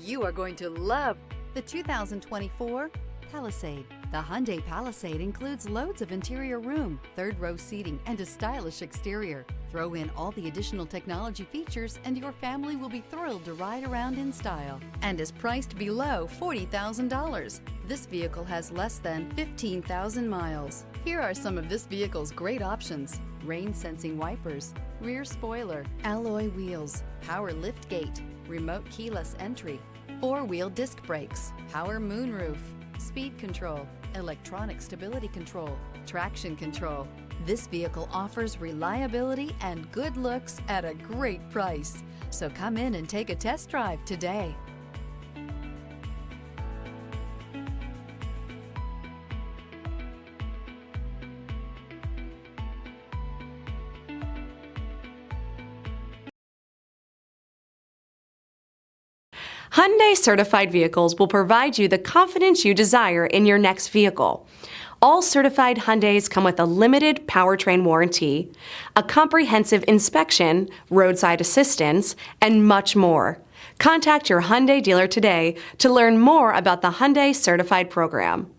You are going to love the 2024 Palisade. The Hyundai Palisade includes loads of interior room, third-row seating, and a stylish exterior. Throw in all the additional technology features and your family will be thrilled to ride around in style, and is priced below $40,000. This vehicle has less than 15,000 miles. Here are some of this vehicle's great options: rain-sensing wipers, rear spoiler, alloy wheels, power liftgate, remote keyless entry, four-wheel disc brakes, power moonroof, speed control, electronic stability control, traction control. This vehicle offers reliability and good looks at a great price. So come in and take a test drive today. Hyundai certified vehicles will provide you the confidence you desire in your next vehicle. All certified Hyundais come with a limited powertrain warranty, a comprehensive inspection, roadside assistance, and much more. Contact your Hyundai dealer today to learn more about the Hyundai Certified program.